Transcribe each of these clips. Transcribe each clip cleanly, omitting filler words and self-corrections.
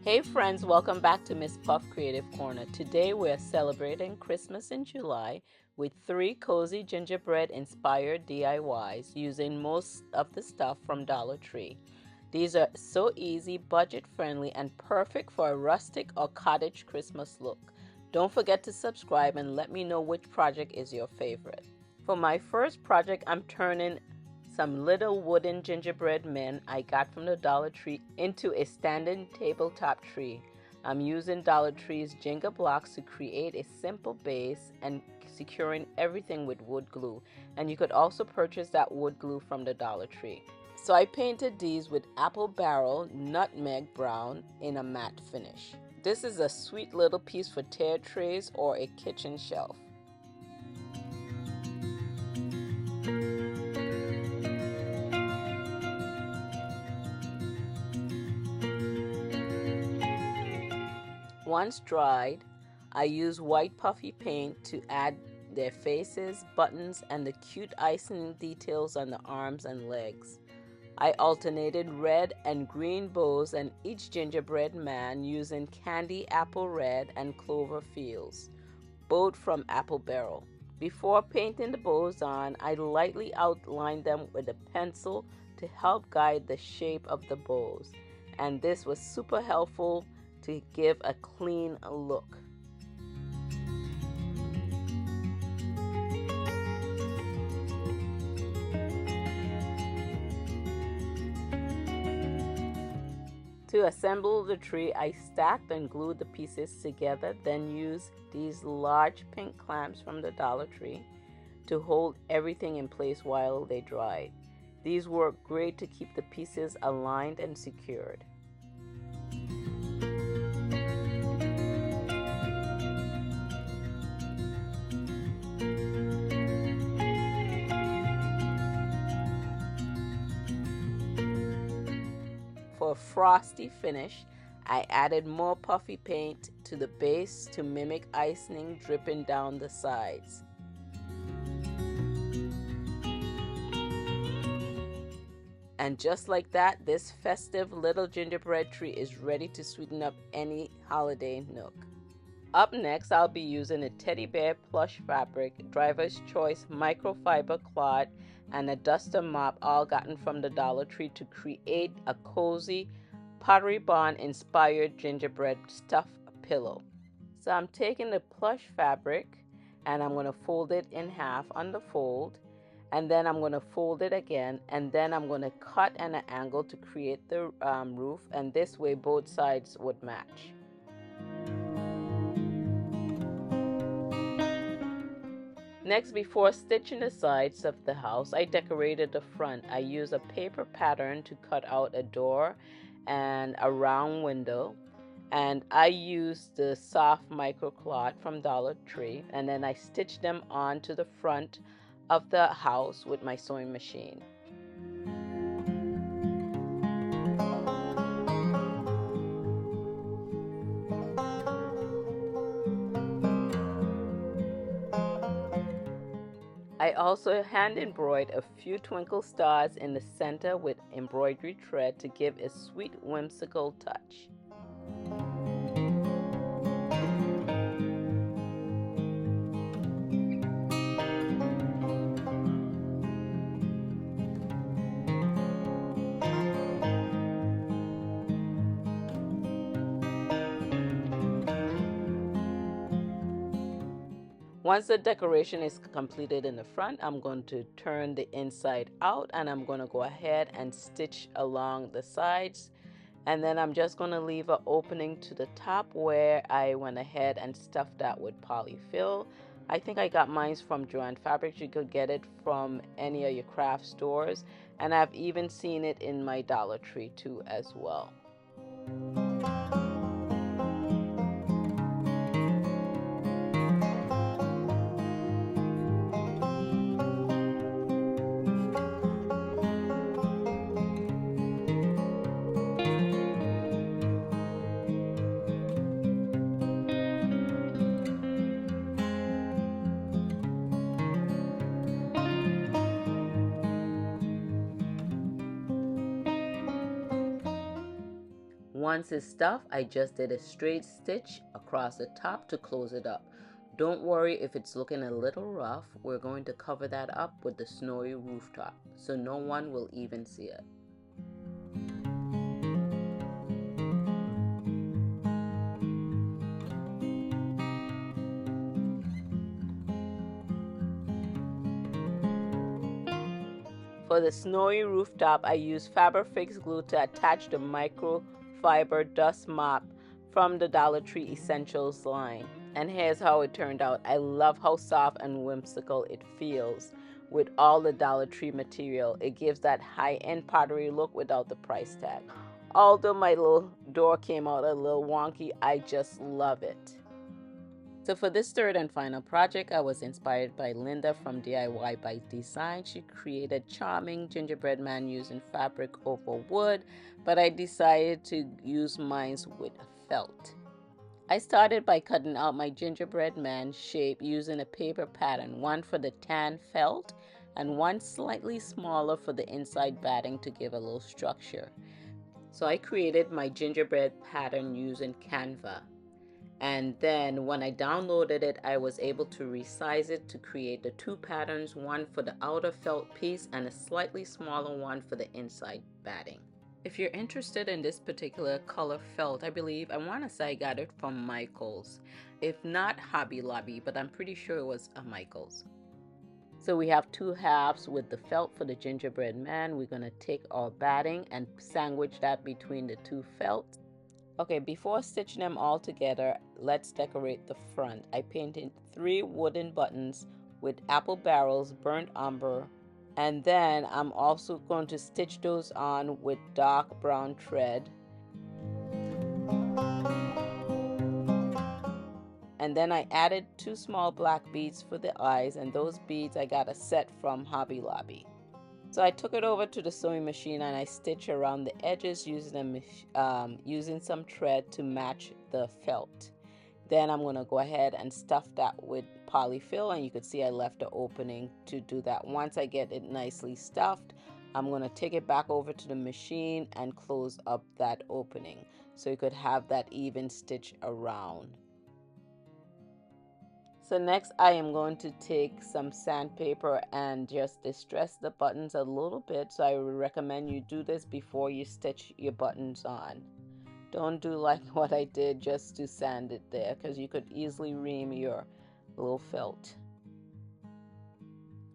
Hey friends, welcome back to Miss Puff Creative Corner. Today we're celebrating Christmas in July with 3 cozy gingerbread-inspired DIYs using most of the stuff from Dollar Tree. These are so easy, budget-friendly, and perfect for a rustic or cottage Christmas look. Don't forget to subscribe and let me know which project is your favorite. For my first project, I'm turning some little wooden gingerbread men I got from the Dollar Tree into a standing tabletop tree. I'm using Dollar Tree's Jenga blocks to create a simple base and securing everything with wood glue. And you could also purchase that wood glue from the Dollar Tree. So I painted these with apple barrel nutmeg brown in a matte finish. This is a sweet little piece for tear trays or a kitchen shelf. Once dried, I use white puffy paint to add their faces, buttons, and the cute icing details on the arms and legs. I alternated red and green bows and each gingerbread man using candy apple red and clover fields, both from apple barrel. Before painting the bows on, I lightly outlined them with a pencil to help guide the shape of the bows, and this was super helpful to give a clean look. To assemble the tree, I stacked and glued the pieces together, then used these large pink clamps from the Dollar Tree to hold everything in place while they dried. These work great to keep the pieces aligned and secured. For a frosty finish, I added more puffy paint to the base to mimic icing dripping down the sides. And just like that, this festive little gingerbread tree is ready to sweeten up any holiday nook. Up next, I'll be using a teddy bear plush fabric, driver's choice microfiber cloth, and a duster mop, all gotten from the Dollar Tree, to create a cozy Pottery Barn-inspired gingerbread stuffed pillow. So I'm taking the plush fabric and I'm going to fold it in half on the fold, and then I'm going to fold it again, and then I'm going to cut at an angle to create the roof, and this way both sides would match. Next, before stitching the sides of the house, I decorated the front. I used a paper pattern to cut out a door and a round window, and I used the soft microcloth from Dollar Tree, and then I stitched them onto the front of the house with my sewing machine. I also hand embroidered a few twinkle stars in the center with embroidery thread to give a sweet whimsical touch. Once the decoration is completed in the front, I'm going to turn the inside out, and I'm going to go ahead and stitch along the sides, and then I'm just going to leave an opening to the top where I went ahead and stuffed that with polyfill. I think I got mine from Joann Fabrics. You could get it from any of your craft stores, and I've even seen it in my Dollar Tree too as well. Once it's stuffed, I just did a straight stitch across the top to close it up. Don't worry if it's looking a little rough. We're going to cover that up with the snowy rooftop so no one will even see it. For the snowy rooftop, I used Fix glue to attach the microfiber dust mop from the Dollar Tree Essentials line. And here's how it turned out. I love how soft and whimsical it feels with all the Dollar Tree material. It gives that high-end pottery look without the price tag. Although my little door came out a little wonky, I just love it. So for this third and final project, I was inspired by Linda from DIY by Design. She created charming gingerbread man using fabric over wood, but I decided to use mine with felt. I started by cutting out my gingerbread man shape using a paper pattern, one for the tan felt and one slightly smaller for the inside batting to give a little structure. So I created my gingerbread pattern using Canva. And then when I downloaded it, I was able to resize it to create the two patterns, one for the outer felt piece and a slightly smaller one for the inside batting. If you're interested in this particular color felt, I want to say I got it from Michael's. If not Hobby Lobby, but I'm pretty sure it was a Michael's. So we have two halves with the felt for the gingerbread man. We're going to take our batting and sandwich that between the two felts. Okay, before stitching them all together, let's decorate the front. I painted 3 wooden buttons with apple barrels, burnt umber, and then I'm also going to stitch those on with dark brown thread. And then I added 2 small black beads for the eyes, and those beads I got a set from Hobby Lobby. So I took it over to the sewing machine and I stitched around the edges using some thread to match the felt. Then I'm going to go ahead and stuff that with polyfill, and you can see I left an opening to do that. Once I get it nicely stuffed, I'm going to take it back over to the machine and close up that opening so you could have that even stitch around. So next I am going to take some sandpaper and just distress the buttons a little bit. So I would recommend you do this before you stitch your buttons on. Don't do like what I did just to sand it there, because you could easily ream your little felt.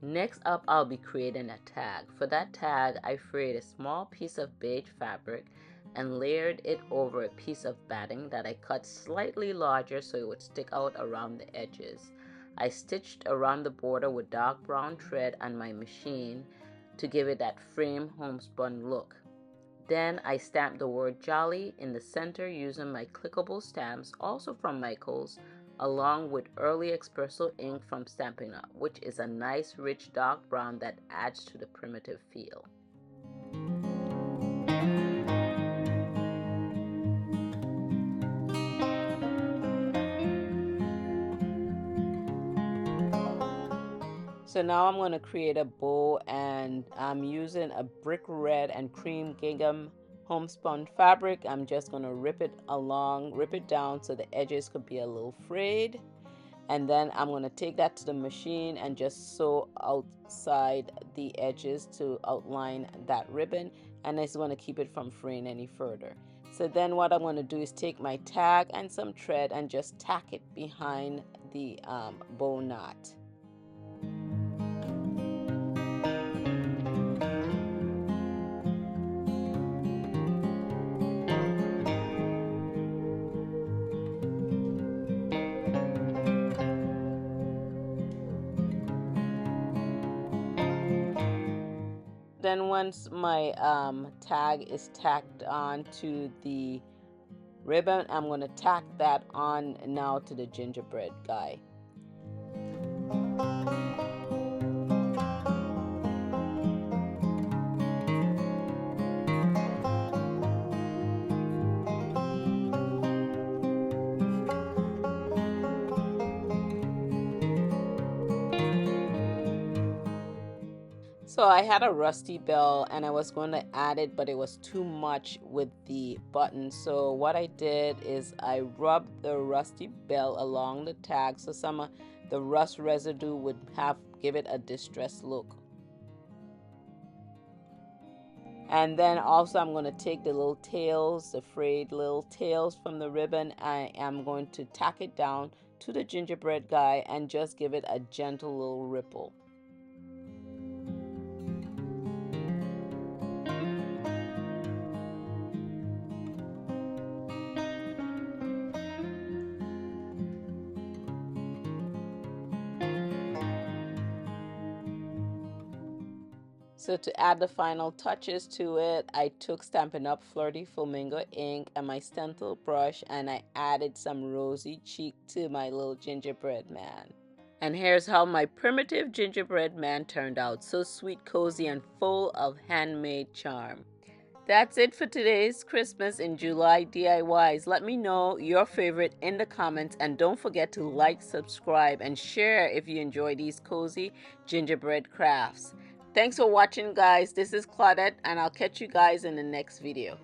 Next up, I'll be creating a tag. For that tag, I frayed a small piece of beige fabric and layered it over a piece of batting that I cut slightly larger so it would stick out around the edges. I stitched around the border with dark brown thread on my machine to give it that frame homespun look. Then I stamped the word Jolly in the center using my clickable stamps, also from Michael's, along with early espresso ink from Stampin' Up, which is a nice rich dark brown that adds to the primitive feel. So now I'm going to create a bow, and I'm using a brick red and cream gingham homespun fabric. I'm just going to rip it down so the edges could be a little frayed. And then I'm going to take that to the machine and just sew outside the edges to outline that ribbon, and it's going to keep it from fraying any further. So then what I'm going to do is take my tag and some thread and just tack it behind the bow knot. Then once my tag is tacked on to the ribbon, I'm going to tack that on now to the gingerbread guy. So I had a rusty bell and I was going to add it, but it was too much with the button. So what I did is I rubbed the rusty bell along the tag so some of the rust residue would give it a distressed look. And then also I'm going to take the little tails, the frayed little tails from the ribbon. I am going to tack it down to the gingerbread guy and just give it a gentle little ripple. So to add the final touches to it, I took Stampin' Up! Flirty Flamingo ink and my stencil brush and I added some rosy cheek to my little gingerbread man. And here's how my primitive gingerbread man turned out. So sweet, cozy, and full of handmade charm. That's it for today's Christmas in July DIYs. Let me know your favorite in the comments and don't forget to like, subscribe, and share if you enjoy these cozy gingerbread crafts. Thanks for watching, guys. This is Claudette and I'll catch you guys in the next video.